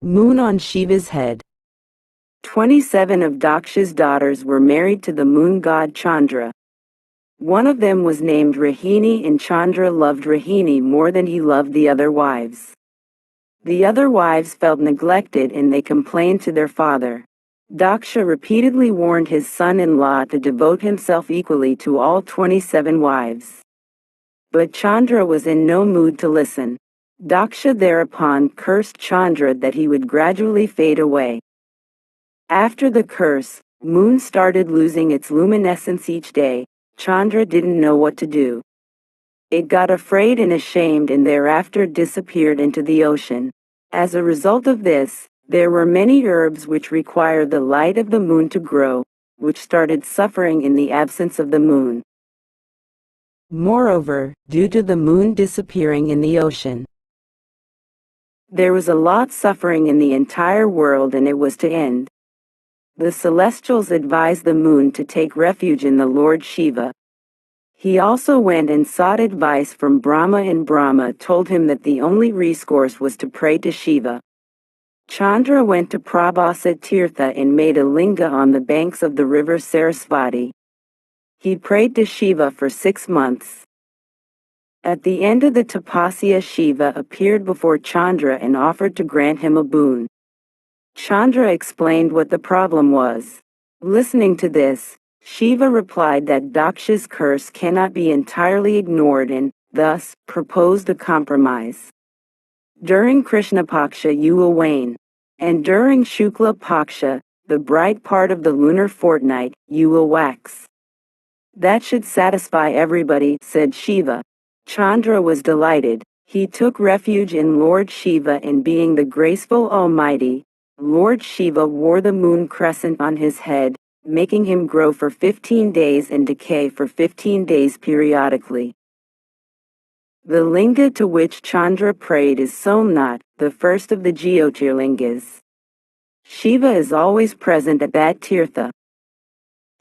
Moon on Shiva's head. 27 of Daksha's daughters were married to the moon god Chandra. One of them was named Rahini, and Chandra loved Rahini more than he loved the other wives. The other wives felt neglected and they complained to their father. Daksha repeatedly warned his son-in-law to devote himself equally to all 27 wives. But Chandra was in no mood to listen. Daksha thereupon cursed Chandra that he would gradually fade away. After the curse, moon started losing its luminescence each day. Chandra didn't know what to do. It got afraid and ashamed and thereafter disappeared into the ocean. As a result of this, there were many herbs which required the light of the moon to grow, which started suffering in the absence of the moon. Moreover, due to the moon disappearing in the ocean, there was a lot suffering in the entire world, and it was to end. The celestials advised the moon to take refuge in the Lord Shiva. He also went and sought advice from Brahma, and Brahma told him that the only recourse was to pray to Shiva. Chandra went to Prabhasa Tirtha and made a linga on the banks of the river Sarasvati. He prayed to Shiva for 6 months. At the end of the tapasya, Shiva appeared before Chandra and offered to grant him a boon. Chandra explained what the problem was. Listening to this, Shiva replied that Daksha's curse cannot be entirely ignored and, thus, proposed a compromise. During Krishna Paksha you will wane, and during Shukla Paksha, the bright part of the lunar fortnight, you will wax. That should satisfy everybody, said Shiva. Chandra was delighted. He took refuge in Lord Shiva, and being the graceful Almighty, Lord Shiva wore the moon crescent on his head, making him grow for 15 days and decay for 15 days periodically. The linga to which Chandra prayed is Somnath, the first of the Jyotirlingas. Shiva is always present at that tirtha.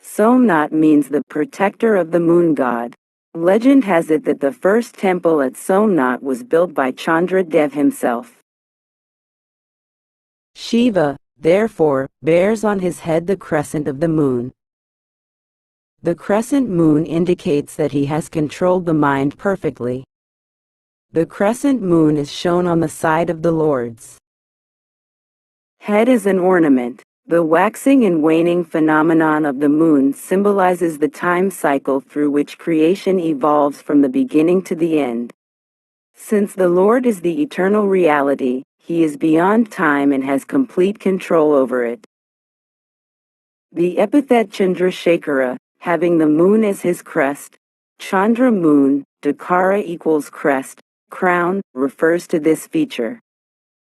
Somnath means the protector of the moon god. Legend has it that the first temple at Somnath was built by Chandra Dev himself. Shiva, therefore, bears on his head the crescent of the moon. The crescent moon indicates that he has controlled the mind perfectly. The crescent moon is shown on the side of the Lord's head as an ornament. The waxing and waning phenomenon of the moon symbolizes the time cycle through which creation evolves from the beginning to the end. Since the Lord is the eternal reality, he is beyond time and has complete control over it. The epithet Chandrasekhara, having the moon as his crest, Chandra moon, Dakara equals crest, crown, refers to this feature.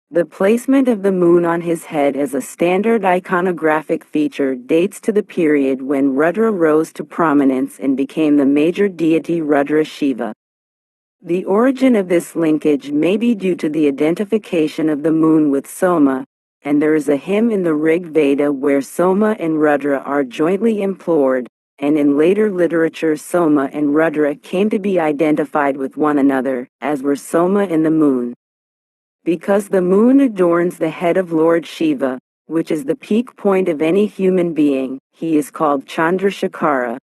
The placement of the moon on his head as a standard iconographic feature dates to the period when Rudra rose to prominence and became the major deity Rudra Shiva. The origin of this linkage may be due to the identification of the moon with Soma, and there is a hymn in the Rig Veda where Soma and Rudra are jointly implored, and in later literature Soma and Rudra came to be identified with one another, as were Soma and the moon. Because the moon adorns the head of Lord Shiva, which is the peak point of any human being, he is called Chandrasekhara.